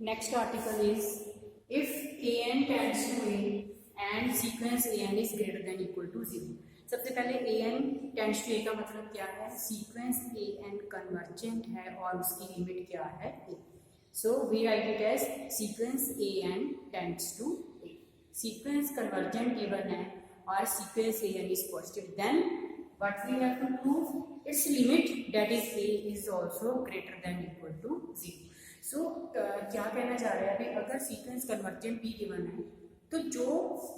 Next article is if an tends to a and sequence an is greater than equal to 0. सबसे पहले an tends to a का मतलब क्या है, sequence an convergent है और उसकी लिमिट क्या है a. So we write it as sequence an tends to a. Sequence convergent given है और sequence an is positive, then what we have to prove, its limit that is a is also greater than equal to 0. सो क्या कहना चाह रहे हैं अभी, अगर sequence convergent भी गिवन है तो जो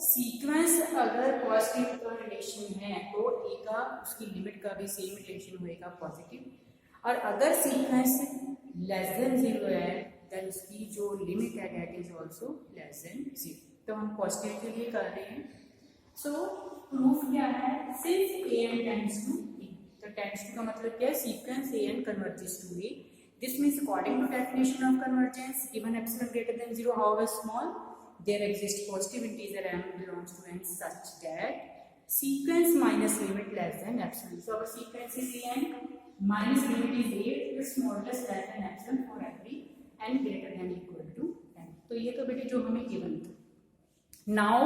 सीक्वेंस अगर पॉजिटिव का रिलेशन है तो ए का उसकी लिमिट का भी सेम रिलेशन होएगा पॉजिटिव, और अगर सीक्वेंस लेस देन 0 है देन उसकी जो लिमिट है that is also less than 0. तो हम पॉजिटिव के लिए कर रहे हैं. सो प्रूफ क्या है, since A N tends to A, तो टेंड्स टू का मतलब क्या है, sequence A N converges to A. This means according to definition of convergence, given epsilon greater than 0, however small, there exists positive integer m belongs to n such that sequence minus limit less than epsilon. So our sequence is n minus limit is a, its modulus less than epsilon for every n greater than equal to n. तो ये तो बेटे जो हमें given था. Now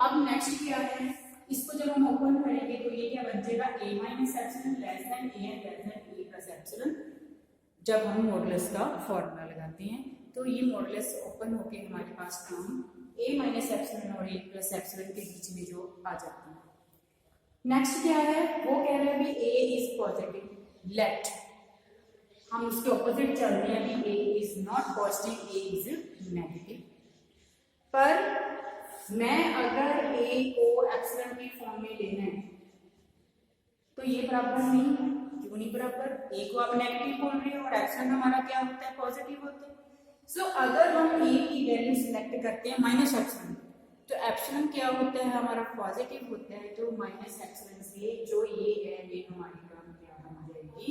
अब next क्या है, इसको जब हम ओपन करेंगे तो ये क्या बन जाएगा, a minus epsilon less than a and less than a plus epsilon. जब हम मॉडुलस का फॉर्मूला लगाते हैं तो ये मॉडुलस ओपन होके हमारे पास टर्म a माइनस एप्सिलॉन और a प्लस एप्सिलॉन के बीच में जो आ जाती है. नेक्स्ट क्या है, वो कह रहे हैं भी a इज पॉजिटिव, लेट हम उसके ऑपोजिट चल रहे हैं भी a is not positive, a is negative. पर मैं अगर a को एप्सिलॉन की फॉर्म में लेना है तो ये बराबर नहीं, क्यों नहीं बराबर, a को आप नेगेटिव बोल रहे हो और एप्सिलॉन हमारा क्या होता है, पॉजिटिव होता है. सो अगर हम a की वैल्यू सिलेक्ट करते हैं माइनस एप्सिलॉन तो एप्सिलॉन क्या होता है हमारा, पॉजिटिव होता है. तो माइनस एप्सिलॉन से जो ये है ये हमारी टर्म क्या बन जाएगी,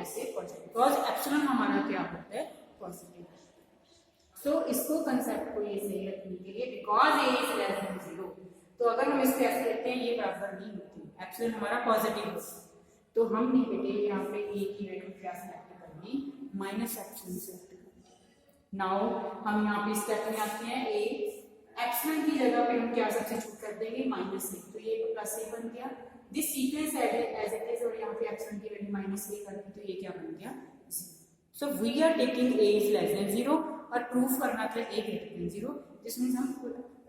ऐसे पॉजिटिव, बिकॉज एप्सिलॉन हमारा क्या होता है, पॉजिटिव. सो इसको कंसेप्ट को ये सही रखने के लिए, because a is less than 0, तो अगर हम इसको ऐसे लेते हैं ये बराबर नहीं होती, एप्सिलॉन हमारा पॉजिटिव होता है. तो हम नहीं बेटे यहाँ पे a की वैल्यू क्या सिलेक्ट करनी, माइनस एप्सिलॉन सिलेक्ट करनी. नाउ हम यहाँ पे स्टेप में आते हैं, a एप्सिलॉन की जगह पे हम क्या सब्स्टिट्यूट कर देंगे, माइनस a, तो ये प्लस a बन गया. This sequence as it is, और यहाँ पे एप्सिलॉन की वैल्यू माइनस a कर दी तो ये क्या बन गया, 0. So we are taking a is less than 0 और प्रूफ करना था a greater than 0. This means हम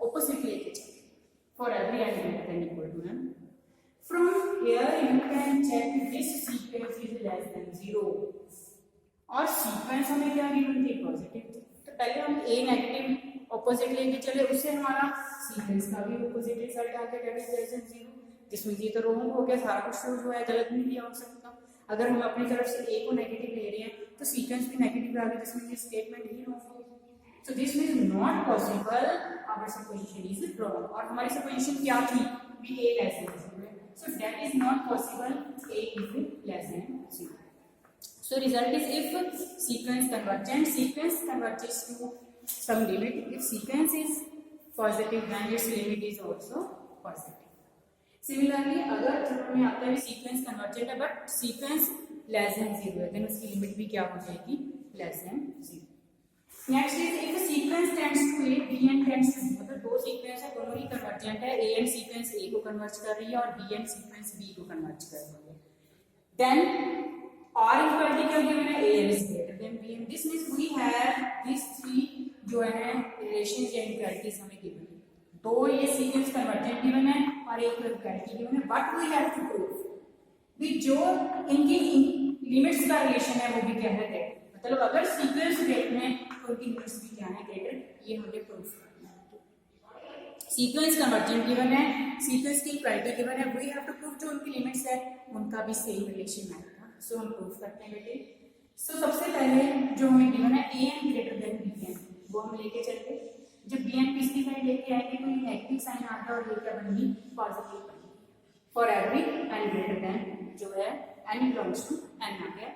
ऑपोजिट लेके चलेंगे for every n greater than equal to n. From here you can check this sequence is less than 0 और sequence हमें क्या given थी, पॉजिटिव. तो पहले हम a नेगेटिव ऑपोजिट लेके चले, उससे हमारा सीक्वेंस का भी ऑपोजिट रिजल्ट आ गया दैट इज लेस देन 0. जिसमें ये तो रॉन्ग हो गया, सारा कुछ जो है गलत नहीं दिया हो सकता. अगर हम अपनी तरफ से a को नेगेटिव ले रहे हैं तो सीक्वेंस भी नेगेटिव आ गया, जिसमें ये स्टेटमेंट ही रॉन्ग हो गया. So this means not possible, our supposition is wrong. और हमारी सपोजिशन क्या थी, भी a less than 0. So that is not possible, a is less than 0. So result is if sequence convergent, sequence converges to some limit. If sequence is positive then its limit is also positive. Similarly अगर हमें आता है sequence convergent है but sequence less than 0 है then उसकी limit भी क्या हो जाएगी, less than 0. Next is if sequence tends to a, b and tends to b, मतलब दो सीक्वेंस है दोनों ही कन्वर्जेंट है, a एंड सीक्वेंस a को कन्वर्ज कर रही है और b एंड सीक्वेंस b को कन्वर्ज कर रही है. देन r इक्वल क्या गिवन है, a is greater than b and this means we have this three जो है रिलेशंस या इक्वालिटीज हमें गिवन है. दो ये सीक्वेंस कन्वर्जेंट गिवन है और एक इक्वालिटी गिवन है, but we have to prove भी जो इनकी लिमिट्स का रिलेशन है वो भी क्या है, मतलब अगर सीक्वेंस ग्रेटर है तो उनकी लिमिट्स भी क्या है, ग्रेटर. ये हमें प्रूफ करना है. सीक्वेंस कन्वर्जेंट गिवन है, सीक्वेंस की इक्वालिटी गिवन है, वी हैव टू प्रूव जो उनकी लिमिट्स है उनका भी सेम रिलेशन आएगा. सो हम प्रूफ करते हैं बेटे. सो सबसे पहले जो हमें गिवन है a n greater than b n, वो हम लेके चलते. जब b n किसकी साइन लेके आएंगे तो ये नेगेटिव साइन आता है और ये क्या बनेगी, पॉजिटिव बनेगी for every n greater then जो है n बिलोंग्स टू n आ गया.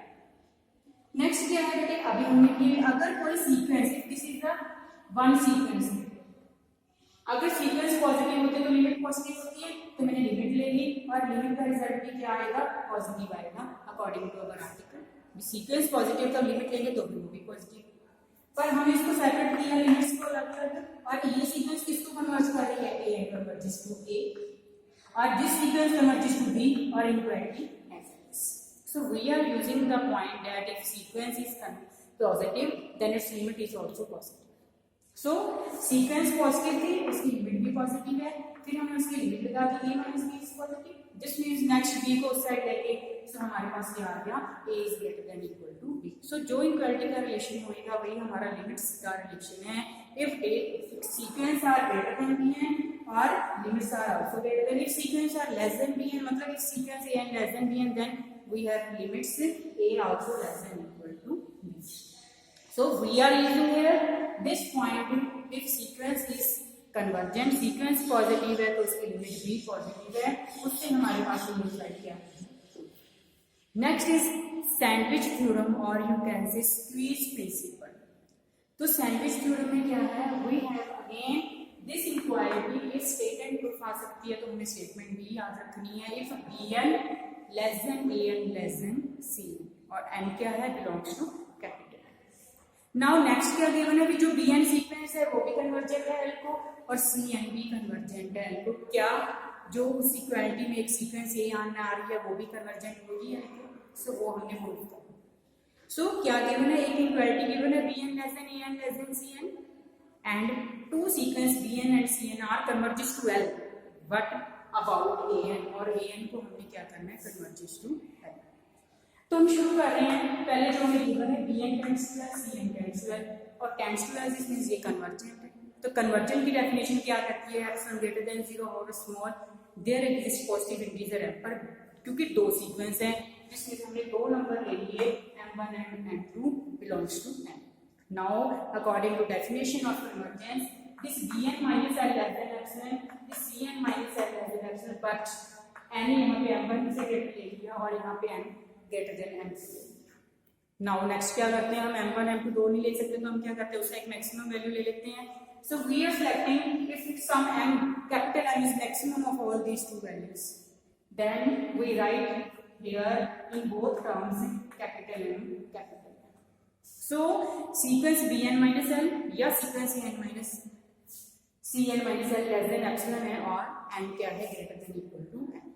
नेक्स्ट क्या है बेटे, अभी हमने किया अगर कोई sequence, if this is the one sequence, अगर सीक्वेंस पॉजिटिव होते तो लिमिट पॉजिटिव होती है तो मैंने लिमिट ले ली और लिमिट का रिजल्ट भी क्या आएगा, पॉजिटिव आएगा according to our article. Sequence positive तब लिमिट लेंगे तो भी वो भी पॉजिटिव. पर हमने इसको सेपरेट किया, लिमिट्स को अलग अलग, और ये सीक्वेंस किसको कन्वर्ज कर रही है, A N converges to A, और this sequence converges to B, और inequality as it is. So we are using the point that if sequence is positive, then its limit is also positive. So sequence positive थी, उसकी limit भी positive है, फिर हमने उसकी limit लगा दी a minus b is positive. This means next b को उस साइड लेके so हमारे पास क्या आ गया, a is greater than equal to b. So जो इक्वालिटी का रिलेशन होगा वही हमारा लिमिट्स का रिलेशन है. If a sequence are greater than bn और limits are also greater than, if sequence are less than bn, मतलब if sequence a n less than bn, then we have limits a also less than equal to b. So we are using here this point if sequence is convergent, sequence positive है तो उसकी limit भी positive है, उससे हमारे पास limit क्या है. Next is sandwich theorem और you can say squeeze principle. तो सैंडविच थ्योरम में क्या है, we have again this equality is taken proof आ सकती है, तो हमें स्टेटमेंट भी याद रखनी है. If bn less than an less than cn और n क्या है, belongs to capital. Now next क्या गिवन है कि जो bn सीक्वेंस है वो भी कन्वर्जेंट है l को, और cn भी कन्वर्जेंट है l को. क्या जो उस इक्वालिटी में एक सीक्वेंस a आ रही है वो भी कन्वर्जेंट होगी l को, सो वो हमने प्रूव किया. सो क्या गिवन है, एक इक्वालिटी गिवन है bn less than an less than cn and two sequence bn and cn are converges to l. What about an, और an को हमने क्या करना है, converges to l. तो हम शुरू कर रहे हैं. पहले जो हमें गिवन है bn tends to l, cn tends to l, और tends to l this means ये कन्वर्जेंट है. तो कन्वर्जेंट की डेफिनेशन क्या करती है, एप्सिलॉन ग्रेटर देन 0 और small there exist positive integer है. पर क्योंकि दो सीक्वेंस है जिसमें हमने दो नंबर ले लिए m1 and m2 belongs to n. Now according to definition of convergence, this bn minus l less than epsilon, this cn minus l less than epsilon, but n यहाँ पे m1 से greater ले लिया और यहाँ पे n greater then m2. Now next क्या करते हैं, हम m1 m2 दो नहीं ले सकते, तो हम क्या करते हैं, उसका एक मैक्सिमम वैल्यू ले लेते हैं. So we are selecting if some m, capital M is maximum of all these two values, then we write here in both terms capital M, capital M. So sequence bn minus l या sequence n minus cn minus l less than epsilon है और n क्या है, greater than equal to n.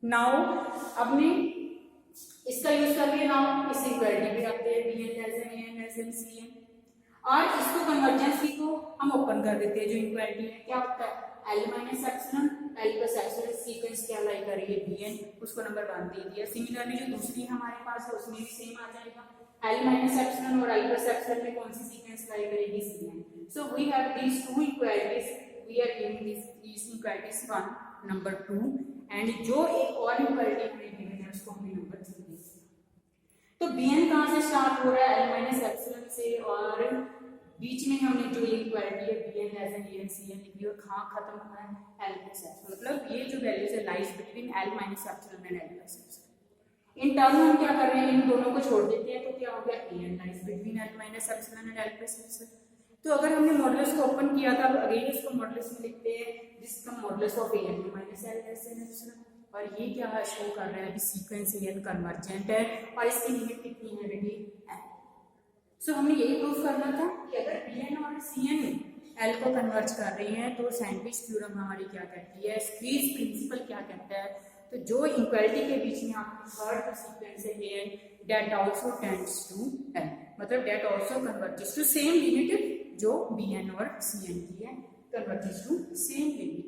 Now अपने इसका use करके now इस equality भी रखते हैं bn less than an less than cn, और इसको कन्वर्जेंस की को हम ओपन कर देते हैं. जो इक्वालिटी है क्या होता है, l minus epsilon, l plus epsilon, sequence क्या लाई करेगी bn, उसको नंबर 1 दे दिया. सिमिलरली जो दूसरी हमारे पास है उसमें भी सेम आ जाएगा, l माइनस एप्सिलॉन और l प्लस एप्सिलॉन में कौन सी सीक्वेंस लाई करेगी, cn. So we have these two equalities, we are giving this equalities 1 number 2 एंड जो एक और इक्वालिटी हमें गिवन है उसको हमने नंबर 3 दे दिया. तो bn कहां से स्टार्ट हो रहा है, l माइनस एप्सिलॉन से, और बीच में हमने जो ये इक्वालिटी है bn less than an cn लिखी और कहां खत्म हुआ है, l प्लस एप्सिलॉन. मतलब ये जो वैल्यूज है lies between l minus epsilon and l plus epsilon. In term हम क्या कर रहे हैं, इन दोनों को छोड़ देते हैं, तो क्या हो गया, an lies between l minus epsilon and l plus epsilon. तो अगर हमने मॉडुलस को ओपन किया था, अब अगेन इसको मॉडुलस में लिखते हैं, this come modulus of an minus l less than epsilon. और ये क्या है, शो कर रहा है कि सीक्वेंस an कन्वर्जेंट है और इसकी लिमिट कितनी है बेटी, n. सो हमने यही प्रूफ करना था कि अगर bn और cn l को कन्वर्ज कर रही हैं तो सैंडविच थ्योरम हमारी क्या कहती है, स्क्वीज प्रिंसिपल क्या कहता है. तो जो इक्वालिटी के बीच में आपकी थर्ड सीक्वेंस है an, that also tends to l, मतलब that also converges to same limit जो bn और cn की है, converges to same limit.